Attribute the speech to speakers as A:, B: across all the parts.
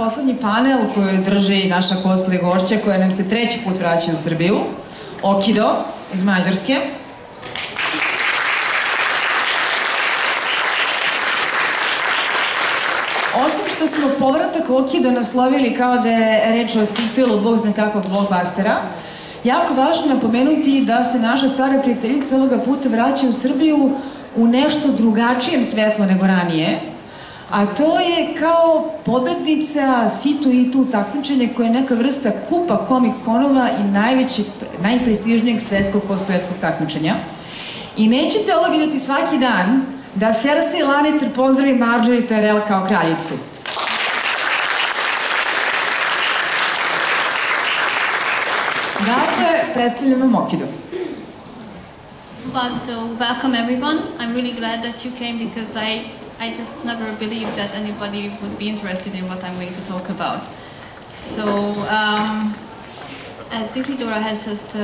A: poslednji panel koju drži naša cosplay gošća koja nam se 3. put vraća u Srbiju, Okkido iz Mađarske. Osim što smo povratak Okkido naslovili kao da je reč o stipilu Bog zna kakvog blockbustera, jako važno napomenuti da se naša stara prijateljica ovoga puta vraća u Srbiju u nešto drugačijem svetlu nego ranije, a to je kao pobednica situ i tu takmičenja koja je neka vrsta kupa Comic Conova i najprestižnijeg svetskog cosplayerskog takmičenja. I nećete ovo vidjeti svaki dan da Cersei Lannister pozdravi Marjorie Tyrell kao kraljicu. Dakle, predstavljam vam Okkido.
B: Well, so welcome everyone. I'm really glad that you came because I just never believed that anybody would be interested in what I'm going to talk about. So, as Isidora has just,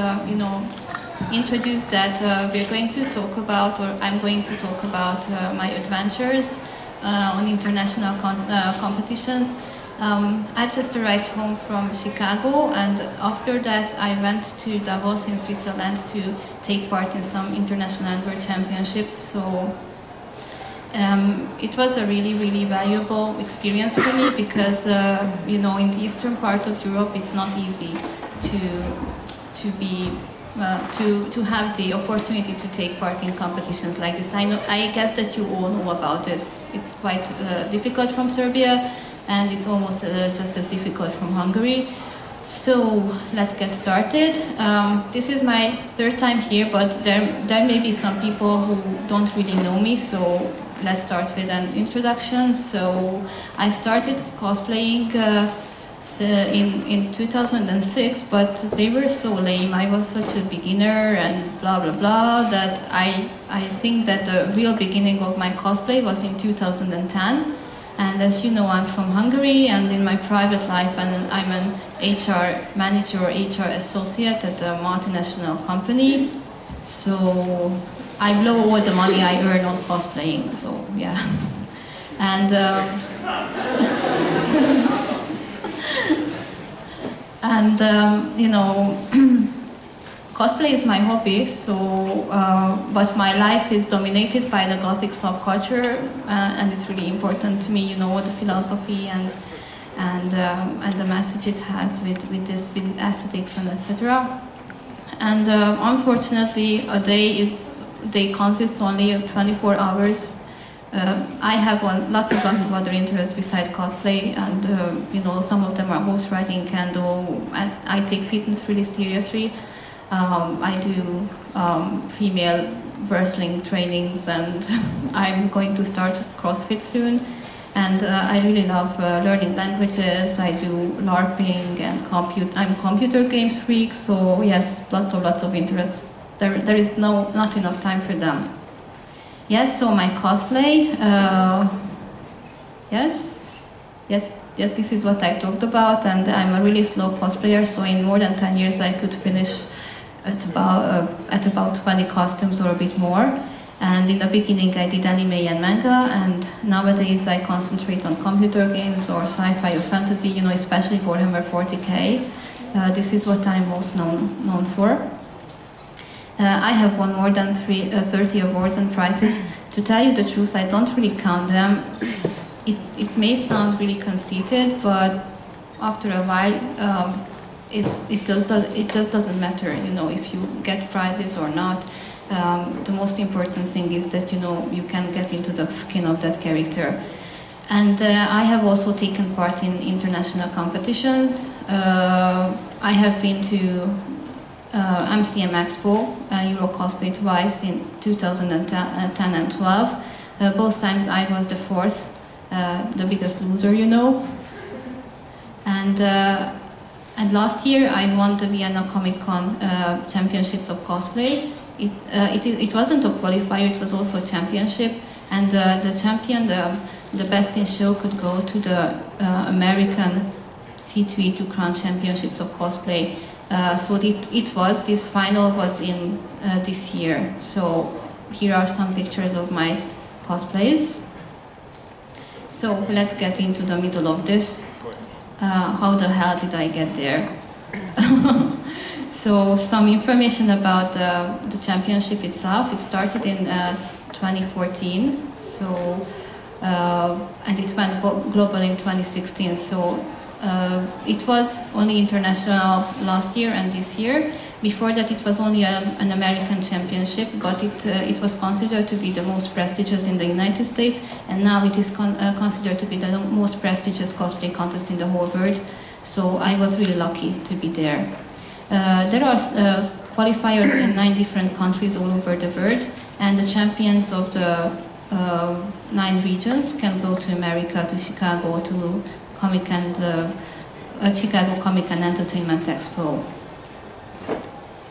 B: introduced that we're going to talk about, or I'm going to talk about my adventures on international competitions. I've just arrived home from Chicago, and after that I went to Davos in Switzerland to take part in some international World Championships. So it was a really, really valuable experience for me because, in the eastern part of Europe it's not easy to have the opportunity to take part in competitions like this. I guess that you all know about this. It's quite difficult from Serbia, and it's almost just as difficult from Hungary. So let's get started. This is my 3rd time here, but there may be some people who don't really know me, so let's start with an introduction. So I started cosplaying in 2006, but they were so lame. I was such a beginner and blah blah blah that I think that the real beginning of my cosplay was in 2010. And as you know, I'm from Hungary, and in my private life I'm an HR manager or HR associate at a multinational company. So I blow all the money I earn on cosplaying, so yeah. And cosplay is my hobby, so but my life is dominated by the Gothic subculture, and it's really important to me, the philosophy and the message it has with aesthetics and etc. And unfortunately, a day consists only of 24 hours. I have lots of other interests besides cosplay, and some of them are horse riding, kendo, and I take fitness really seriously. I do female wrestling trainings, and I'm going to start CrossFit soon. And I really love learning languages. I do LARPing, and I'm a computer games freak. So yes, lots of interests. There is not enough time for them. Yes, so my cosplay. Yes, this is what I talked about, and I'm a really slow cosplayer. So in more than 10 years, I could finish at about 20 costumes or a bit more. And in the beginning I did anime and manga, and nowadays I concentrate on computer games or sci-fi or fantasy, especially Warhammer 40k. This is what I'm most known for. I have won more than 30 awards and prizes. To tell you the truth, I don't really count them. It may sound really conceited, but after a while it just doesn't matter, if you get prizes or not. The most important thing is that you can get into the skin of that character. And I have also taken part in international competitions. I have been to MCM Expo, Euro Cosplay twice in 2010 and 12. Both times I was the 4th, the biggest loser, And last year I won the Vienna Comic Con Championships of Cosplay. It wasn't a qualifier, it was also a championship, and the champion, the best in show, could go to the American C2E2 Crown Championships of Cosplay. So this final was in this year. So here are some pictures of my cosplays. So let's get into the middle of this. how the hell did I get there? So some information about the championship itself. It started in 2014, so and it went global in 2016. So it was only international last year and this year. Before that, it was only an American championship, but it was considered to be the most prestigious in the United States, and now it is considered to be the most prestigious cosplay contest in the whole world. So I was really lucky to be there. There are qualifiers in 9 different countries all over the world, and the champions of the 9 regions can go to America, to Chicago, to Chicago Comic and Entertainment Expo.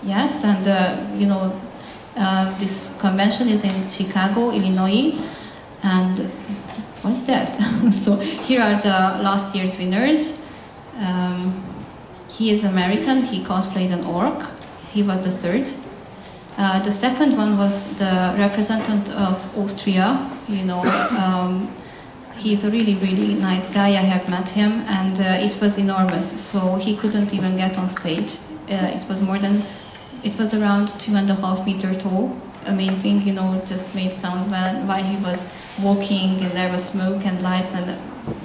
B: Yes, and you know, this convention is in Chicago, Illinois, and what's that? So here are the last year's winners. He is American, he cosplayed an orc, he was the 3rd. The 2nd one was the representative of Austria, you know, he's a really, really nice guy, I have met him, and it was enormous, so he couldn't even get on stage. It was around 2.5 meters tall, amazing, you know, just made sounds while he was walking, and there was smoke and lights, and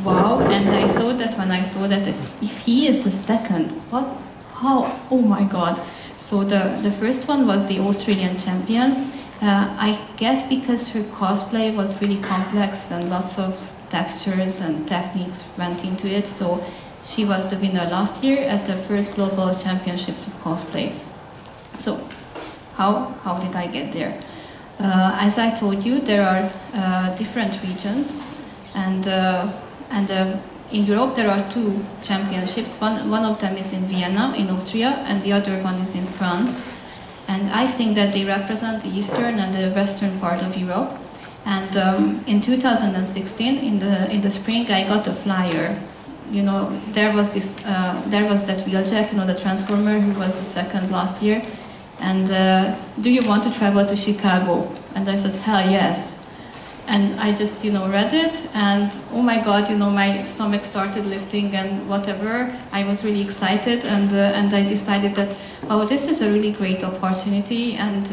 B: wow. And I thought that when I saw that, if he is the 2nd, what, how, oh my god. So the first one was the Australian champion. I guess because her cosplay was really complex and lots of textures and techniques went into it, so she was the winner last year at the first global championships of cosplay. So how did I get there? As I told you, there are different regions, and in Europe there are 2 championships. One of them is in Vienna, in Austria, and the other one is in France. And I think that they represent the eastern and the western part of Europe. And in 2016, in the spring, I got a flyer. You know, there was that Wheeljack, you know, the Transformer, who was the 2nd last year. And do you want to travel to Chicago? And I said, hell yes. And I just, you know, read it, and oh my god, you know, my stomach started lifting and whatever. I was really excited, and I decided that, oh, this is a really great opportunity. And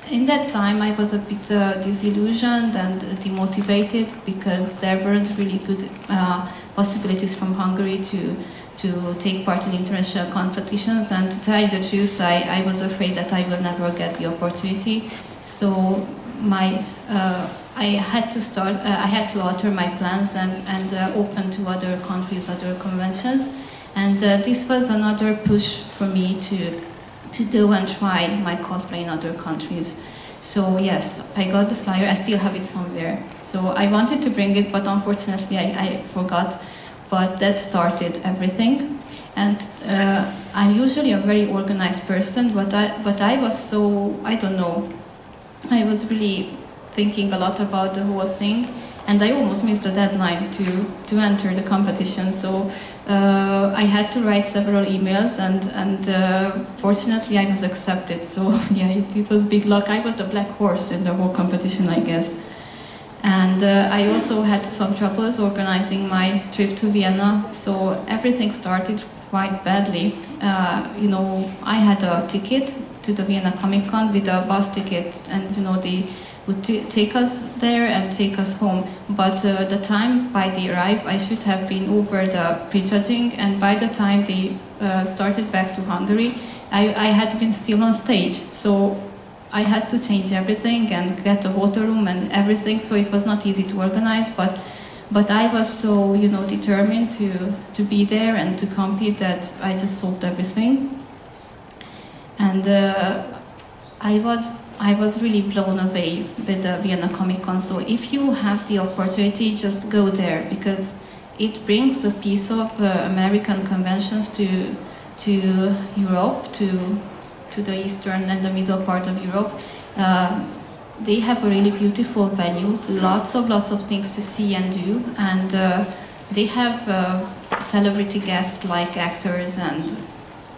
B: in that time, I was a bit disillusioned and demotivated because there weren't really good possibilities from Hungary to take part in international competitions. And to tell you the truth, I was afraid that I will never get the opportunity. So I had to alter my plans and open to other countries, other conventions, and this was another push for me to go and try my cosplay in other countries. So yes, I got the flyer. I still have it somewhere. So I wanted to bring it, but unfortunately I forgot. But that started everything. And I'm usually a very organized person, but I was so, I don't know, I was really thinking a lot about the whole thing, and I almost missed the deadline to enter the competition. So I had to write several emails, and fortunately I was accepted. So yeah, it was big luck. I was the black horse in the whole competition, I guess. And I also had some troubles organizing my trip to Vienna, so everything started quite badly. You know, I had a ticket to the Vienna Comic Con with a bus ticket, and you know, they would take us there and take us home. But the time by they arrive, I should have been over the prejudging, and by the time they started back to Hungary, I had been still on stage. So I had to change everything and get a hotel room and everything, so it was not easy to organize, but I was so, you know, determined to be there and to compete that I just solved everything. And I was really blown away with the Vienna Comic Con. So if you have the opportunity, just go there, because it brings a piece of American conventions to Europe, to the eastern and the middle part of Europe. They have a really beautiful venue, lots of things to see and do, and they have celebrity guests like actors and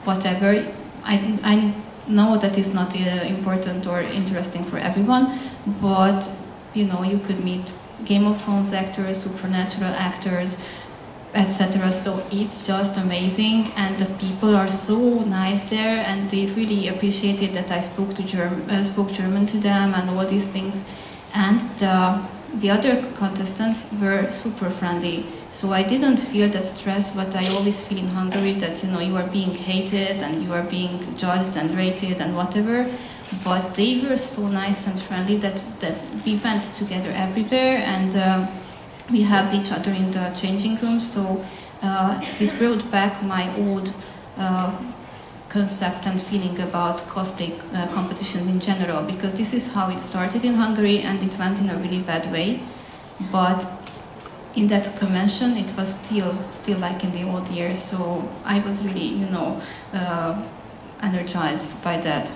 B: whatever. I know that is not important or interesting for everyone, but you know, you could meet Game of Thrones actors, supernatural actors, etc. So it's just amazing, and the people are so nice there, and they really appreciated that I spoke German to them and all these things. And the other contestants were super friendly, so I didn't feel that stress what I always feel in Hungary, that you are being hated and you are being judged and rated and whatever. But they were so nice and friendly that we went together everywhere, and we helped each other in the changing room. So this brought back my old concept and feeling about cosplay competitions in general, because this is how it started in Hungary, and it went in a really bad way. But in that convention, it was still like in the old years. So I was really, energized by that.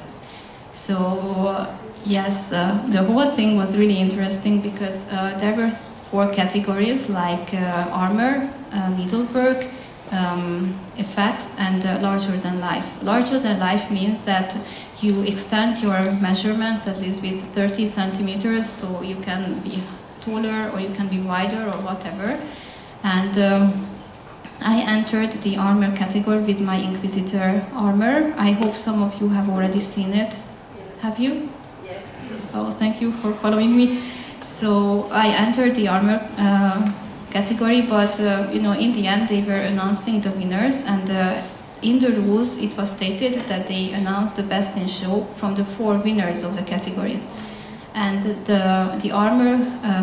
B: So yes, the whole thing was really interesting, because there were 4 categories, like armor, needlework, effects, and larger than life. Larger than life means that you extend your measurements at least with 30 centimeters, so you can be taller or you can be wider or whatever. And I entered the armor category with my Inquisitor armor. I hope some of you have already seen it. Have you?
C: Yes.
B: Oh, thank you for following me. So I entered the armor category, but in the end they were announcing the winners, and in the rules it was stated that they announced the best in show from the 4 winners of the categories. And the armor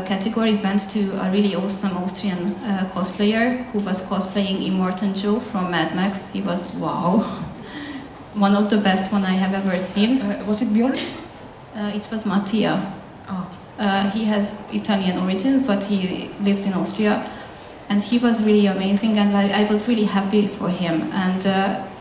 B: category went to a really awesome Austrian cosplayer who was cosplaying Immortan Joe from Mad Max. He was, wow, one of the best one I have ever seen.
A: Was it Bjorn?
B: It was Mattia.
A: Oh.
B: He has Italian origin, but he lives in Austria, and he was really amazing, and I was really happy for him. And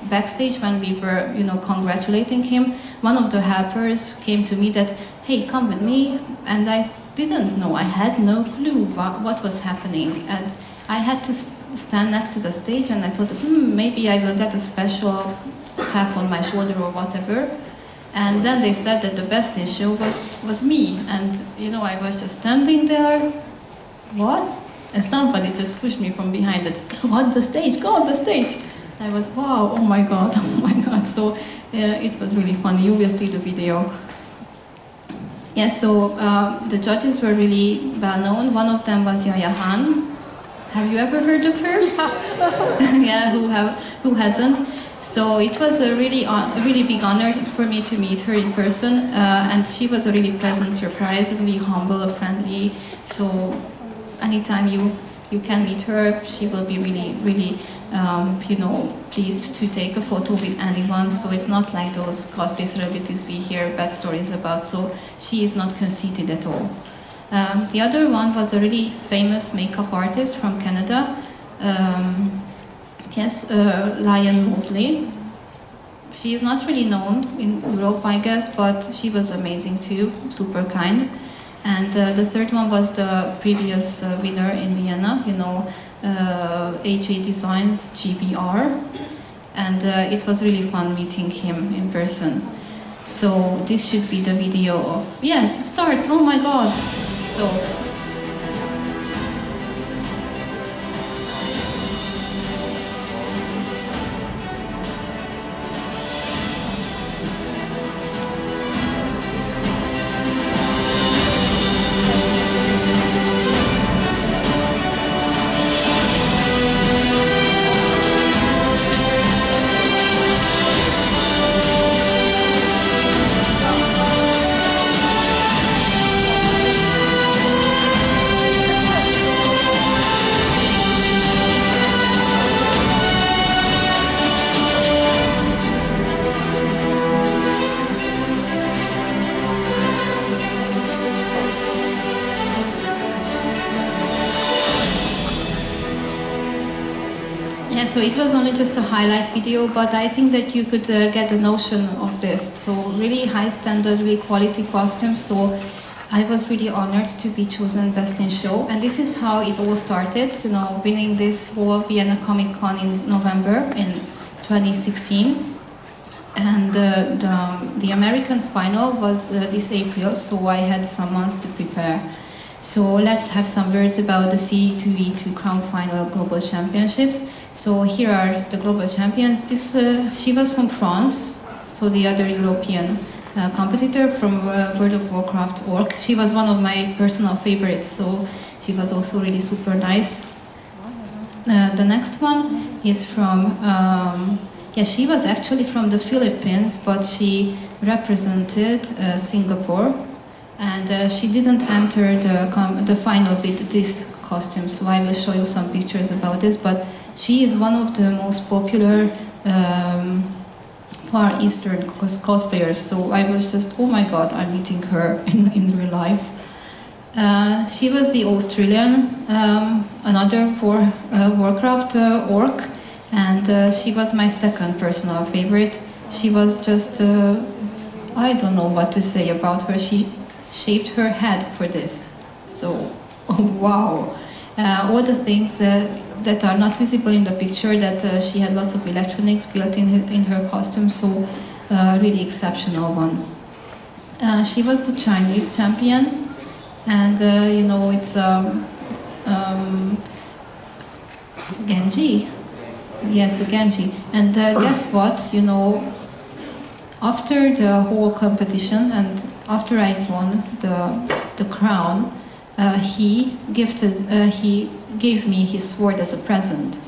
B: backstage, when we were, congratulating him, one of the helpers came to me that, hey, come with me, and I didn't know, I had no clue what was happening, and I had to stand next to the stage, and I thought, maybe I will get a special tap on my shoulder or whatever. And then they said that the best in show was me, and I was just standing there, what? And somebody just pushed me from behind, that, go on the stage, go on the stage. I was, wow, oh my god. So it was really fun. You will see the video. Yeah, so the judges were really well known. One of them was Yaya Han. Have you ever heard of her? Yeah, who hasn't? So it was a really big honor for me to meet her in person, and she was a really pleasant surprise, really humble, friendly. So anytime you can meet her, she will be really pleased to take a photo with anyone. So it's not like those cosplay celebrities we hear bad stories about. So she is not conceited at all. The other one was a really famous makeup artist from Canada. Yes, Lion Mosley. She is not really known in Europe, I guess, but she was amazing too, super kind. And the third one was the previous winner in Vienna, AJ Designs GBR. And it was really fun meeting him in person. So this should be the video of, yes, it starts, oh my god. So. So it was only just a highlight video, but I think that you could get the notion of this. So really high standard, really quality costumes. So I was really honored to be chosen Best in Show. And this is how it all started, winning this whole Vienna Comic Con in November in 2016. And the American final was this April, so I had some months to prepare. So let's have some words about the C2E2 Crown Final Global Championships. So here are the global champions. She was from France, so the other European competitor from World of Warcraft Orc. She was one of my personal favorites, so she was also really super nice. The next one is from, she was actually from the Philippines, but she represented Singapore, and she didn't enter the final with this costume, so I will show you some pictures about this, but she is one of the most popular Far Eastern cosplayers, so I was just, oh my god, I'm meeting her in real life. She was the Australian, another Warcraft orc, and she was my second personal favorite. She was just, I don't know what to say about her. She shaved her head for this, so wow. All the things that are not visible in the picture, that she had lots of electronics built in her costume, so really exceptional one. She was the Chinese champion, and you know, it's Genji. Yes, Genji. And guess what? You know, after the whole competition and after I won the crown, he gave me his sword as a present.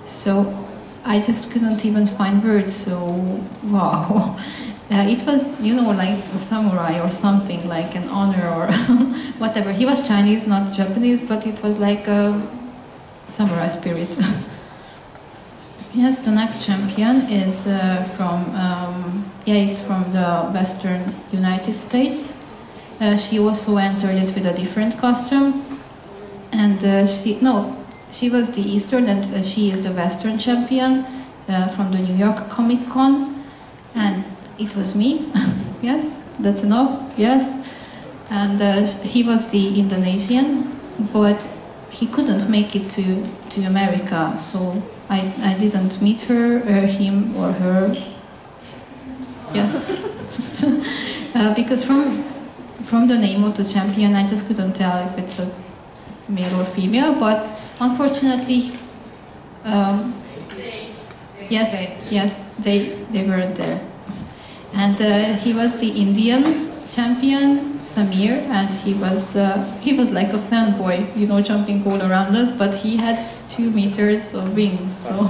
B: So I just couldn't even find words, so wow. It was, you know, like a samurai or something, like an honor or whatever. He was Chinese, not Japanese, but it was like a samurai spirit. Yes, the next champion is he's from the Western United States. She also entered it with a different costume, and she was the Eastern, and she is the Western champion from the New York Comic Con, and it was me. Yes, that's enough. Yes, and he was the Indonesian, but he couldn't make it to America, so I didn't meet her, him, or her. Yes, because from the name of the champion, I just couldn't tell if it's a male or female, but unfortunately, yes, they weren't there. And he was the Indian champion, Samir, and he was like a fanboy, you know, jumping all around us, but he had 2 meters of wings, so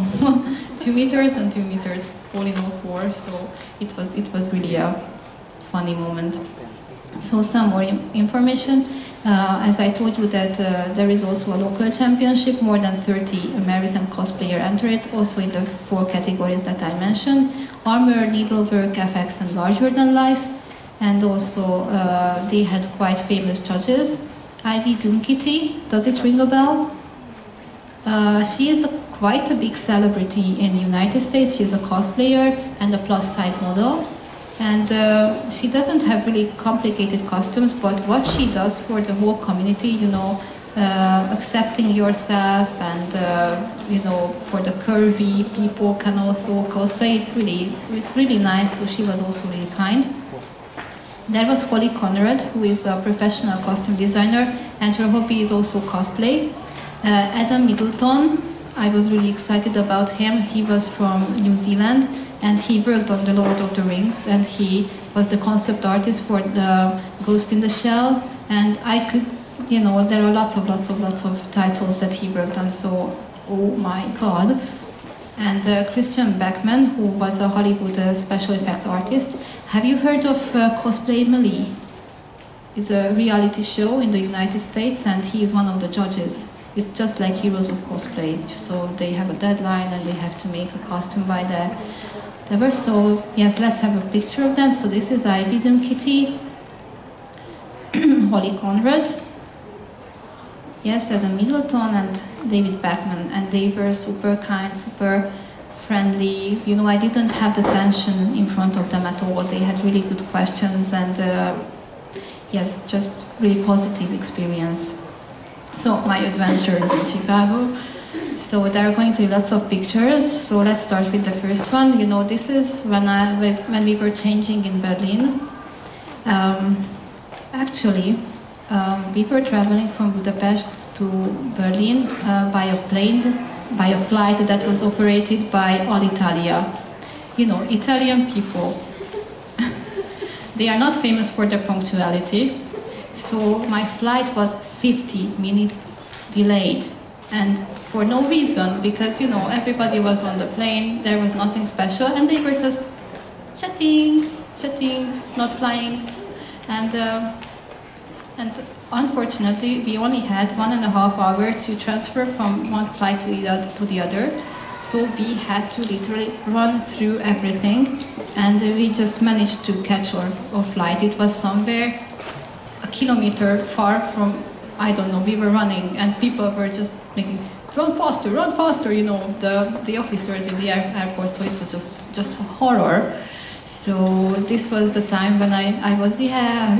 B: 2 meters and 2 meters, all in all 4, so it was really a funny moment. So some more information. As I told you that there is also a local championship, more than 30 American cosplayer enter it, also in the 4 categories that I mentioned: armor, needlework, effects, and larger than life. And also they had quite famous judges. Ivy Dunkity, does it ring a bell? She is quite a big celebrity in the United States. She's a cosplayer and a plus-size model. And she doesn't have really complicated costumes, but what she does for the whole community, you know, accepting yourself and, you know, for the curvy people can also cosplay, it's really nice, so she was also really kind. There was Holly Conrad, who is a professional costume designer, and her hobby is also cosplay. Adam Middleton, I was really excited about him. He was from New Zealand, and he worked on The Lord of the Rings, and he was the concept artist for the Ghost in the Shell, and I could, you know, there are lots of titles that he worked on, so oh my god. And Christian Beckman, who was a Hollywood special effects artist. Have you heard of Cosplay Melee? It's a reality show in the United States, and he is one of the judges. It's just like Heroes of Cosplay, so they have a deadline and they have to make a costume by that. So yes, let's have a picture of them. So this is Ivy Dunkity, Holly Conrad, yes, Adam Middleton and David Beckman, and they were super kind, super friendly. You know, I didn't have the tension in front of them at all. They had really good questions, and yes, just really positive experience. So my adventures in Chicago. So there are going to be lots of pictures. So let's start with the first one. You know, this is when we were changing in Berlin. Actually, We were traveling from Budapest to Berlin by a plane, by a flight that was operated by Alitalia. You know, Italian people. They are not famous for their punctuality. So my flight was 50 minutes delayed. And for no reason, because, you know, everybody was on the plane, there was nothing special, and they were just chatting, not flying. And unfortunately, we only had 1.5 hours to transfer from one flight to the other. So we had to literally run through everything, and we just managed to catch our flight. It was somewhere a kilometer far from, I don't know, we were running, and people were just making, run faster, you know, the officers in the airport, so it was just a horror. So this was the time when I was, yeah,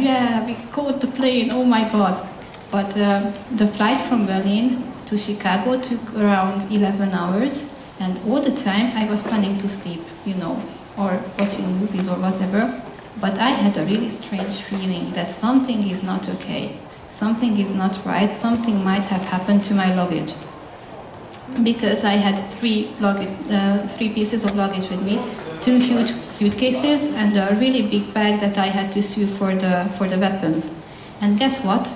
B: we caught the plane, oh my God. But the flight from Berlin to Chicago took around 11 hours, and all the time I was planning to sleep, you know, or watching movies or whatever. But I had a really strange feeling that something is not okay, something is not right, something might have happened to my luggage. Because I had three pieces of luggage with me, 2 huge suitcases and a really big bag that I had to sew for the weapons. And guess what?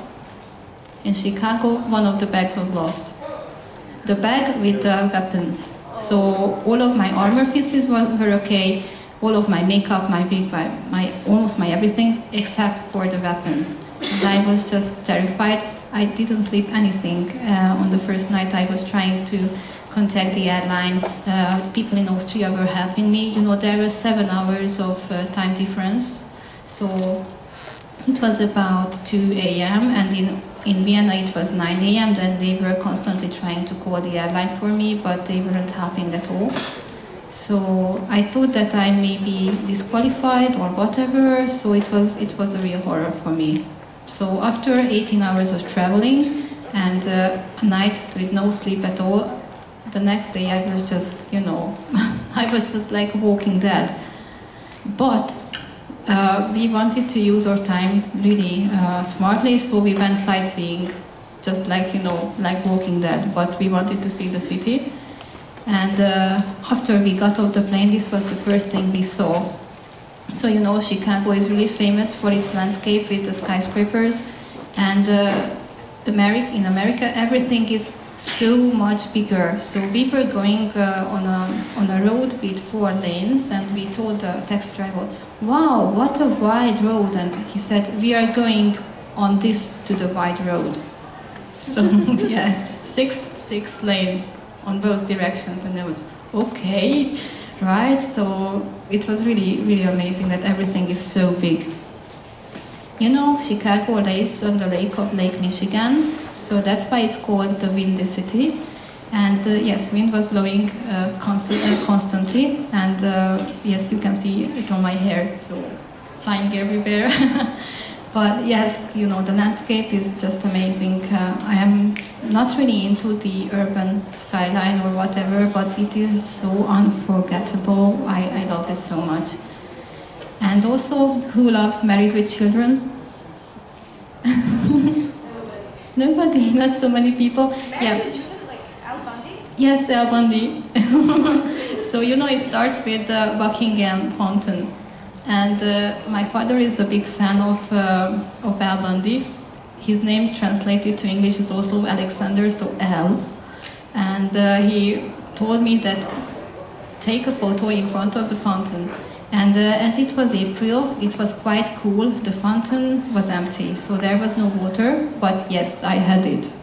B: In Chicago, one of the bags was lost. The bag with the weapons. So all of my armor pieces were okay, all of my makeup, my wig, almost my everything, except for the weapons. And I was just terrified. I didn't sleep anything on the first night. I was trying to contact the airline. People in Austria were helping me. You know, there were 7 hours of time difference. So it was about 2 a.m. and in Vienna it was 9 a.m. Then they were constantly trying to call the airline for me, but they weren't helping at all. So I thought that I may be disqualified or whatever. So it was a real horror for me. So after 18 hours of traveling and a night with no sleep at all, the next day I was just, you know, I was just like Walking Dead. But we wanted to use our time really smartly, so we went sightseeing, just like, you know, like Walking Dead, but we wanted to see the city. And after we got off the plane, this was the first thing we saw. So, you know, Chicago is really famous for its landscape with the skyscrapers. And in America, everything is so much bigger. So we were going on a road with 4 lanes, and we told the taxi driver, wow, what a wide road. And he said, we are going on this to the wide road. So yes, six lanes on both directions. And I was, okay, right? So it was really, really amazing that everything is so big. You know, Chicago lays on the lake of Lake Michigan, so that's why it's called the Windy City. And yes, wind was blowing constantly, and yes, you can see it on my hair, so flying everywhere. But yes, you know, the landscape is just amazing. I am not really into the urban skyline or whatever, but it is so unforgettable. I loved it so much. And also, who loves Married with Children? Nobody, not so many people. Yeah. Yes, Al Bundy. So, you know, it starts with the Buckingham Fountain. And my father is a big fan of Al Bundy. His name translated to English is also Alexander, so Al. And he told me that take a photo in front of the fountain. And as it was April, it was quite cool. The fountain was empty, so there was no water. But yes, I had it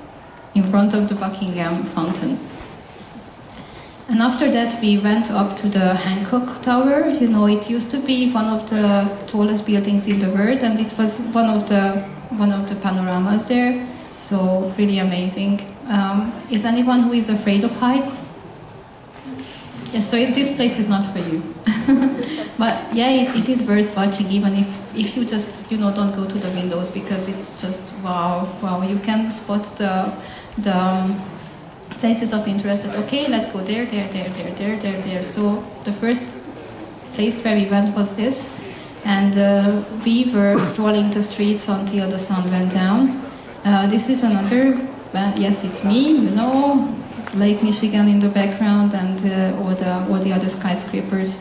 B: in front of the Buckingham Fountain. And after that, we went up to the Hancock Tower. You know, it used to be one of the tallest buildings in the world, and it was one of the panoramas there. So really amazing. Is anyone who is afraid of heights? Yes, so this place is not for you. But yeah, it is worth watching, even if you just, you know, don't go to the windows, because it's just wow. You can spot the places of interest. That, okay, let's go there. So the first place where we went was this. And we were strolling the streets until the sun went down. This is another band. Yes, it's me, you know, Lake Michigan in the background, and all the other skyscrapers.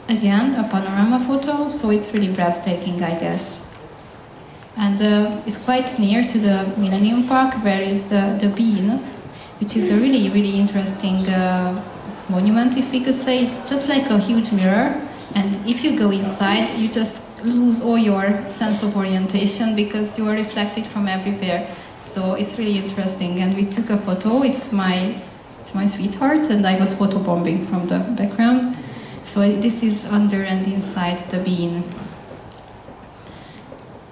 B: Again, a panorama photo, so it's really breathtaking, I guess. And it's quite near to the Millennium Park, where is the Bean, which is a really, really interesting monument, if we could say. It's just like a huge mirror, and if you go inside, you just lose all your sense of orientation because you are reflected from everywhere. So it's really interesting, and we took a photo. It's my sweetheart, and I was photobombing from the background. So this is under and inside the Bean.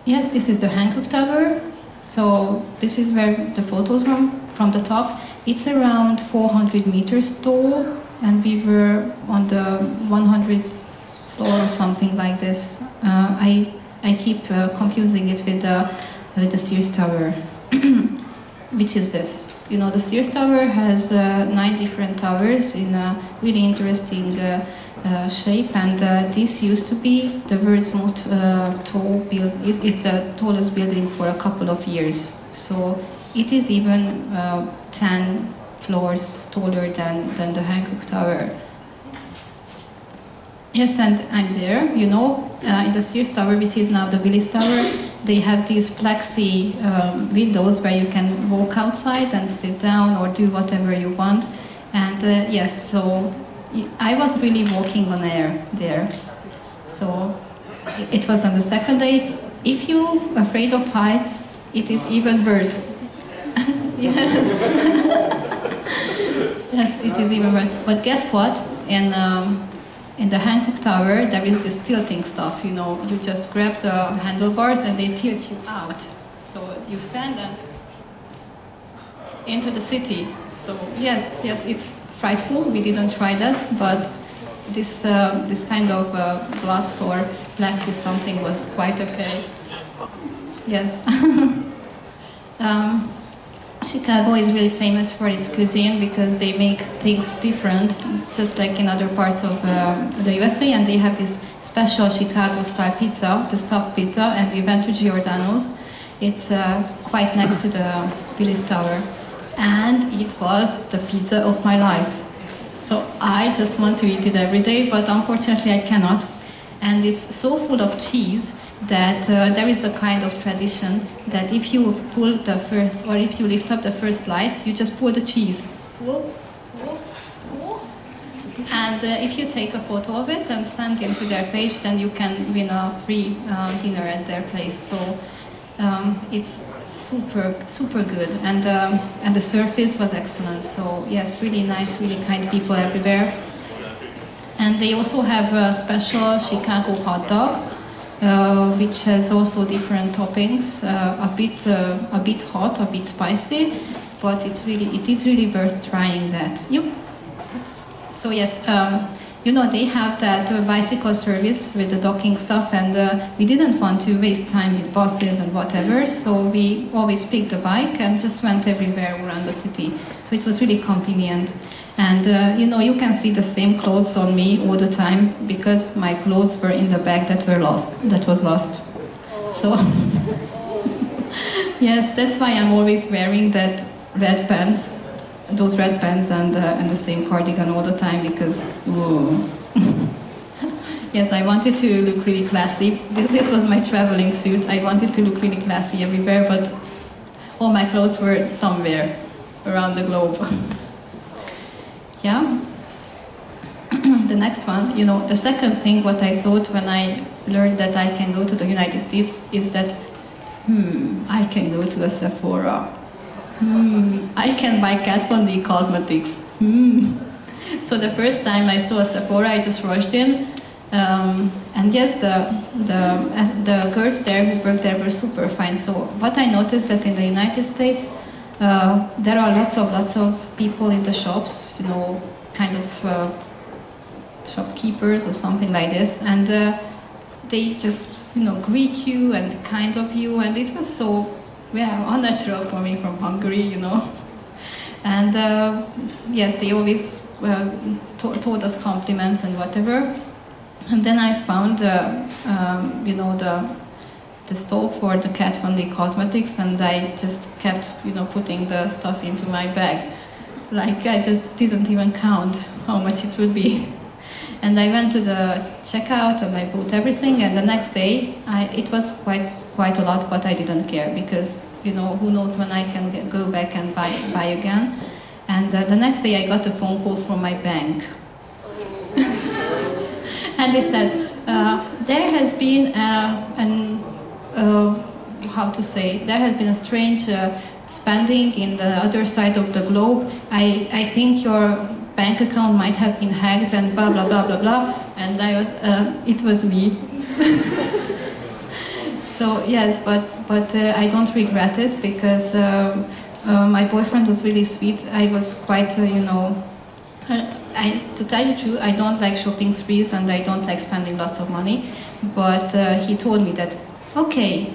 B: Yes, this is the Hancock Tower. So this is where the photos from the top. It's around 400 meters tall, and we were on the 100th floor or something like this. I keep confusing it with the Sears Tower, which is this. You know, the Sears Tower has 9 different towers in a really interesting shape, and this used to be the world's most tall building. It's the tallest building for a couple of years. So it is even 10 floors taller than the Hancock Tower. Yes, and I'm there, you know, in the Sears Tower, which is now the Willis Tower. They have these plexi windows where you can walk outside and sit down or do whatever you want. And yes, so I was really walking on air there. So it was on the second day. If you're afraid of heights, it is even worse. Yes. Yes, it is even worse. But guess what? In the Hancock Tower, there is this tilting stuff, you know. You just grab the handlebars and they tilt you out. So you stand and into the city. So yes, it's frightful. We didn't try that, but this kind of glass or plexi something was quite okay. Yes. Chicago is really famous for its cuisine because they make things different, just like in other parts of the USA, and they have this special Chicago-style pizza, the stuffed pizza, and we went to Giordano's. It's quite next to the Willis Tower, and it was the pizza of my life. So I just want to eat it every day, but unfortunately I cannot. And it's so full of cheese that there is a kind of tradition that if you pull the first, or if you lift up the first slice, you just pull the cheese. Pull, pull, pull. And if you take a photo of it and send it to their page, then you can win a free dinner at their place. So it's super good, and the service was excellent. So yes, really nice, really kind people everywhere. And they also have a special Chicago hot dog, which has also different toppings, a bit hot, a bit spicy, but it is really worth trying that. Yep. Oops. So yes, you know, they have that bicycle service with the docking stuff, and we didn't want to waste time with buses and whatever, so we always picked the bike and just went everywhere around the city. So it was really convenient. And you know, you can see the same clothes on me all the time because my clothes were in the bag that was lost. So yes, that's why I'm always wearing that red pants, those red pants, and the same cardigan all the time because, whoa. Yes, I wanted to look really classy. This was my traveling suit. I wanted to look really classy everywhere, but all my clothes were somewhere around the globe. Yeah. The next one, you know, the second thing what I thought when I learned that I can go to the United States is that, I can go to a Sephora. I can buy Kat Von D cosmetics. So the first time I saw a Sephora, I just rushed in. And yes, the girls there who worked there were super fine. So what I noticed that in the United States, there are lots of people in the shops, you know, kind of shopkeepers or something like this, and they just, you know, greet you and kind of you, and it was so, yeah, unnatural for me from Hungary, you know. And yes, they always told us compliments and whatever. And then I found, you know, the stall for the cat-friendly cosmetics, and I just kept, you know, putting the stuff into my bag. Like, I just didn't even count how much it would be. And I went to the checkout and I bought everything, and the next day, it was quite a lot, but I didn't care because, you know, who knows when I can go back and buy again. And the next day I got a phone call from my bank. And they said, there has been how to say, there has been a strange spending in the other side of the globe. I think your bank account might have been hacked and blah, blah, blah, blah, blah. And I was, it was me. So yes, but I don't regret it because my boyfriend was really sweet. I was quite, you know, to tell you the truth, I don't like shopping sprees and I don't like spending lots of money. But he told me that, okay,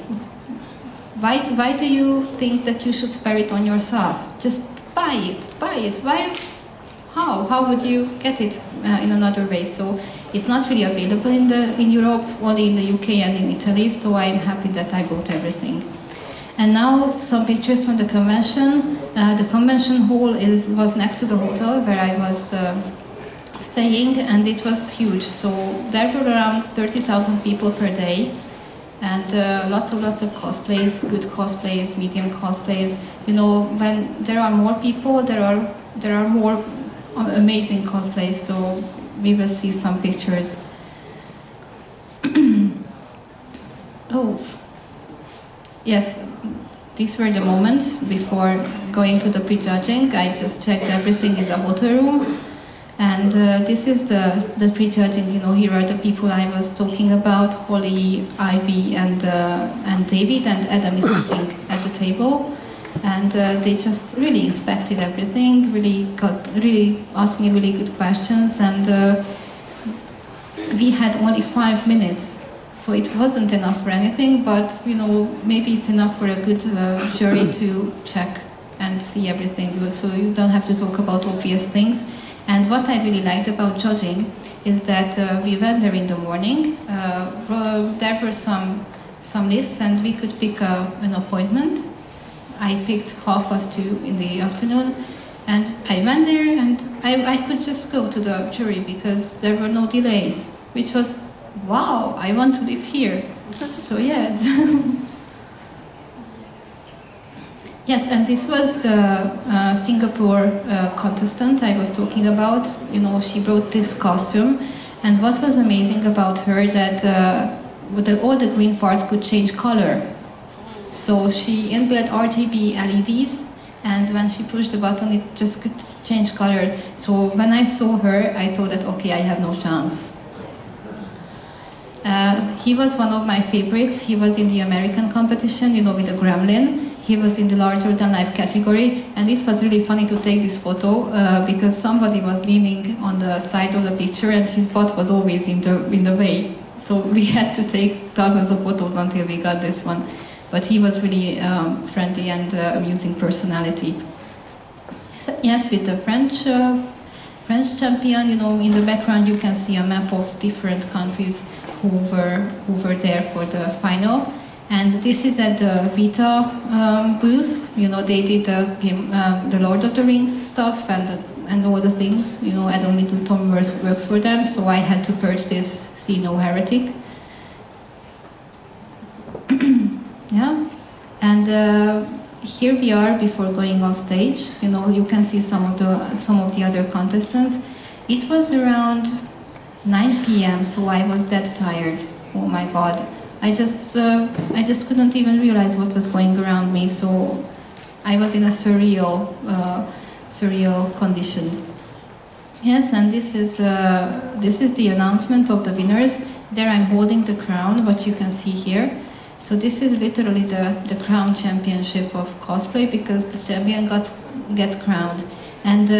B: why do you think that you should spare it on yourself? Just buy it. Why? How would you get it in another way? So it's not really available in Europe, only in the UK and in Italy. So I'm happy that I bought everything. And now some pictures from the convention. The convention hall was next to the hotel where I was staying, and it was huge. So there were around 30,000 people per day, and lots of cosplays, good cosplays, medium cosplays. You know, when there are more people, there are more amazing cosplays. So we will see some pictures. Oh. Yes, these were the moments before going to the prejudging. I just checked everything in the hotel room. And this is the prejudging. You know, here are the people I was talking about, Holly, Ivy, and David, and Adam is sitting at the table. And they just really inspected everything, really asked me really good questions. And we had only 5 minutes. So it wasn't enough for anything, but you know, maybe it's enough for a good jury to check and see everything. So you don't have to talk about obvious things. And what I really liked about judging is that we went there in the morning. There were some lists, and we could pick an appointment. I picked 2:30 in the afternoon, and I went there, and I could just go to the jury because there were no delays, which was, wow, I want to live here. So yeah. Yes, and this was the Singapore contestant I was talking about. You know, she brought this costume, and what was amazing about her that all the green parts could change color. So she inbuilt RGB LEDs, and when she pushed the button, it just could change color. So when I saw her, I thought that, okay, I have no chance. He was one of my favorites. He was in the American competition, you know, with the gremlin. He was in the larger-than-life category, and it was really funny to take this photo because somebody was leaning on the side of the picture, and his butt was always in the way. So we had to take thousands of photos until we got this one. But he was really friendly and amusing personality. Yes, with the French champion, you know, in the background you can see a map of different countries who were there for the final. And this is at the Vita booth. You know, they did the Lord of the Rings stuff and all the things. You know, Adam Middleton works for them, so I had to purge this See No Heretic. Yeah, and here we are before going on stage. You know, you can see some of the other contestants. It was around 9 p.m. so I was that tired. Oh my God. I just couldn't even realize what was going around me, so I was in a surreal condition. Yes, and this is the announcement of the winners. There I'm holding the crown, what you can see here. So this is literally the crown championship of cosplay, because the champion gets crowned. And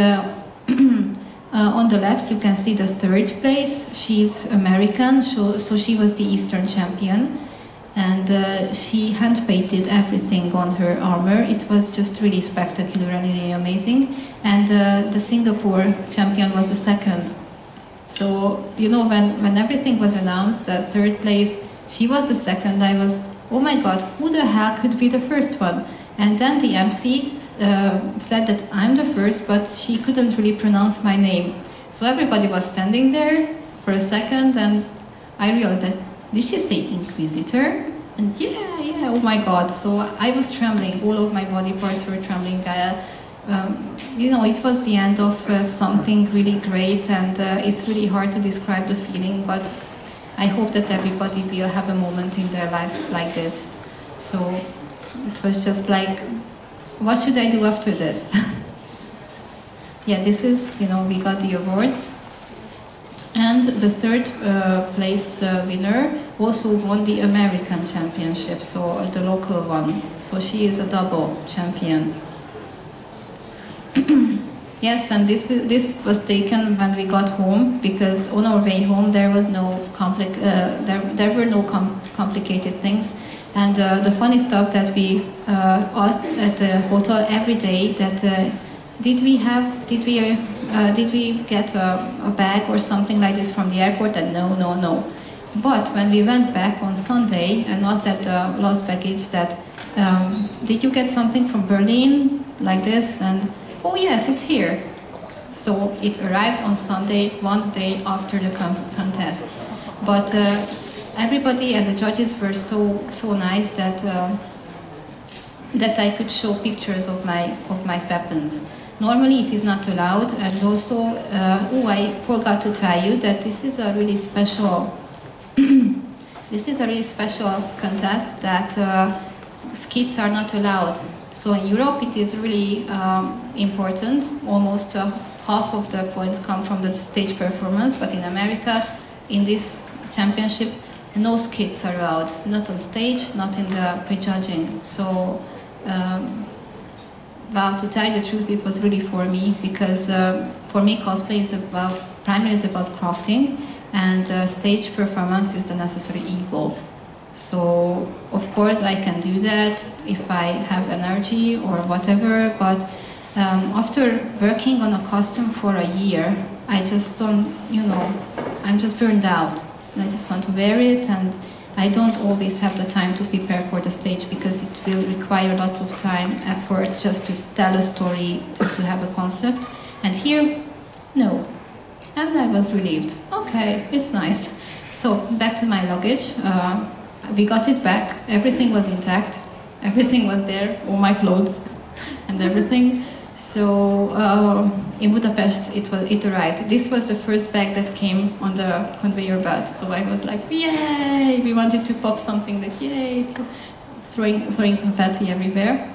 B: on the left you can see the third place. She's American, so she was the Eastern champion, and she hand-painted everything on her armor. It was just really spectacular and really amazing. And the Singapore champion was the second So, you know, when everything was announced, the third place, she was the second, I was, oh my God, who the hell could be the first one? And then the MC said that I'm the first, but she couldn't really pronounce my name. So everybody was standing there for a second, and I realized that, did she say Inquisitor? And yeah, oh my God. So I was trembling, all of my body parts were trembling. You know, it was the end of something really great, and it's really hard to describe the feeling, but I hope that everybody will have a moment in their lives like this. So it was just like, what should I do after this? Yeah, this is, you know, we got the awards. And the third place winner also won the American Championship, so the local one. So she is a double champion. Yes, and this was taken when we got home, because on our way home there was no there were no complicated things. And the funny stuff that we asked at the hotel every day, that did we get a bag or something like this from the airport? And no. But when we went back on Sunday and asked at the lost baggage that, did you get something from Berlin like this? And oh yes, it's here. So it arrived on Sunday, one day after the contest. But everybody and the judges were so nice that that I could show pictures of my weapons. Normally it is not allowed, and also, I forgot to tell you that this is a really special this is a really special contest that skits are not allowed. So in Europe it is really important. Almost half of the points come from the stage performance, but in America, in this championship, no skits are allowed, not on stage, not in the prejudging. So, well, to tell you the truth, it was really for me, because for me cosplay is primarily about crafting, and stage performance is the necessary evil. So, of course, I can do that if I have energy or whatever, but after working on a costume for a year, I just don't, you know, I'm just burned out. I just want to wear it, and I don't always have the time to prepare for the stage, because it will require lots of time, effort, just to tell a story, just to have a concept. And here, no. And I was relieved. Okay, it's nice. So, back to my luggage. We got it back, everything was intact, everything was there, all my clothes and everything. So in Budapest it arrived. This was the first bag that came on the conveyor belt, so I was like, yay! We wanted to pop something, that yay! Throwing confetti everywhere.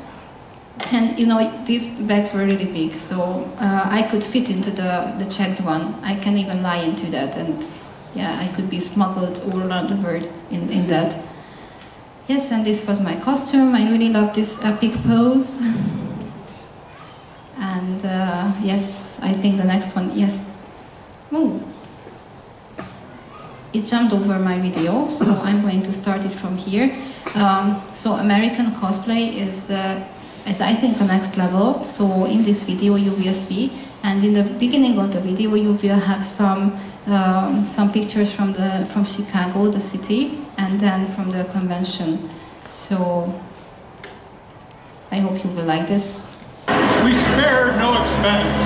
B: And you know, these bags were really big, so I could fit into the checked one. I can even lie into that, and yeah, I could be smuggled all around the world in that. Yes, and this was my costume. I really love this epic pose. And yes, I think the next one, yes. Oh, it jumped over my video, so I'm going to start it from here. So American cosplay is I think the next level. So in this video you will see, and in the beginning of the video you will have some pictures from Chicago, the city, and then from the convention. So I hope you will like this.
C: We spared no expense.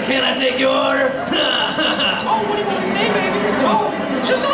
D: Can I take your order?
C: Oh, what do you want to say, baby? Oh, Shazam!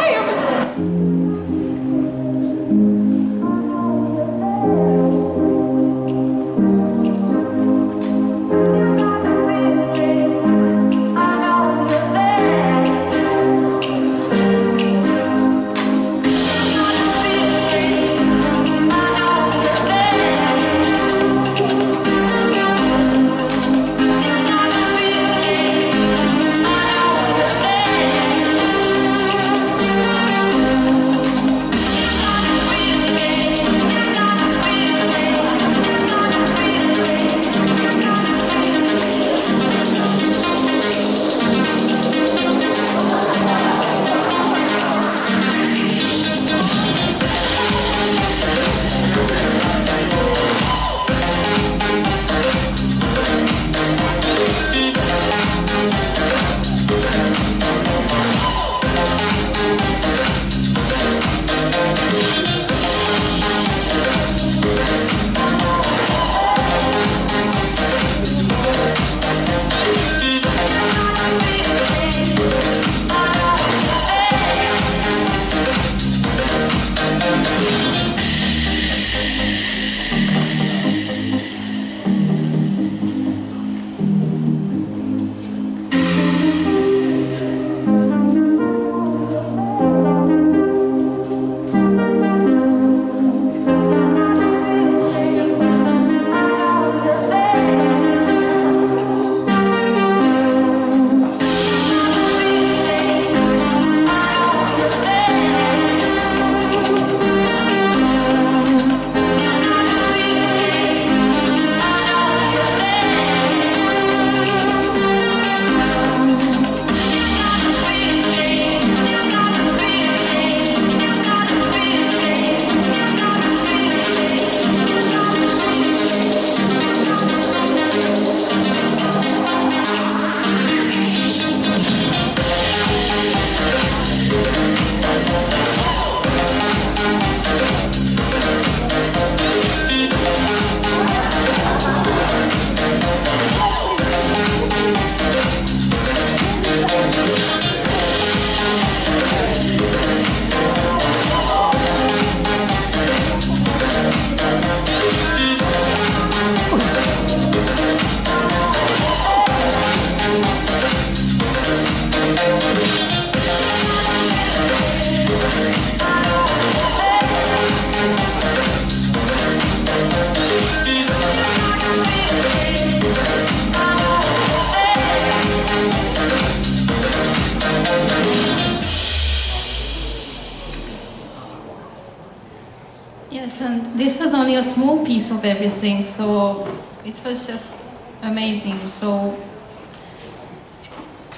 B: Yes, and this was only a small piece of everything, so it was just amazing. So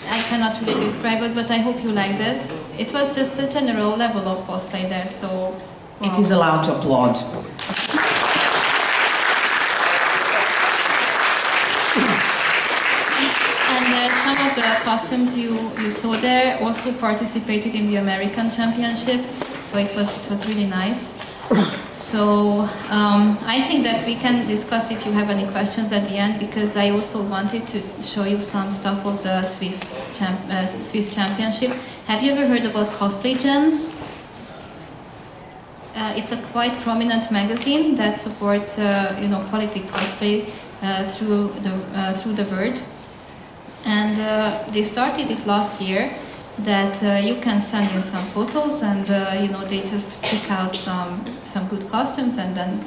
B: I cannot really describe it, but I hope you liked it. It was just a general level of cosplay there, so...
E: It is allowed to applaud.
B: And some of the costumes you saw there also participated in the American Championship, so it was really nice. So I think that we can discuss if you have any questions at the end, because I also wanted to show you some stuff of the Swiss Championship. Have you ever heard about Cosplay Gen? It's a quite prominent magazine that supports quality cosplay through the world. And they started it last year, that you can send in some photos, and they just pick out some good costumes, and then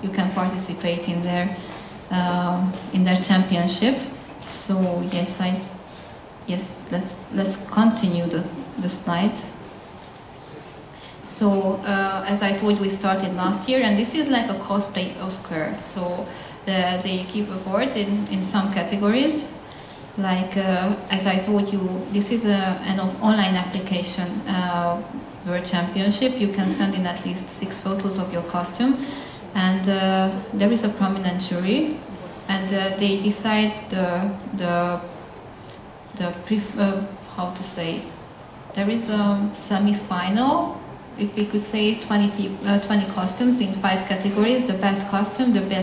B: you can participate in their championship. So yes, let's continue the slides. So as I told you, we started last year, and this is like a cosplay Oscar. So they give award in some categories. Like, as I told you, this is an online application, World Championship. You can send in at least 6 photos of your costume, and there is a prominent jury, and they decide how to say, there is a semi-final, if we could say, 20 costumes in 5 categories: the best costume, the best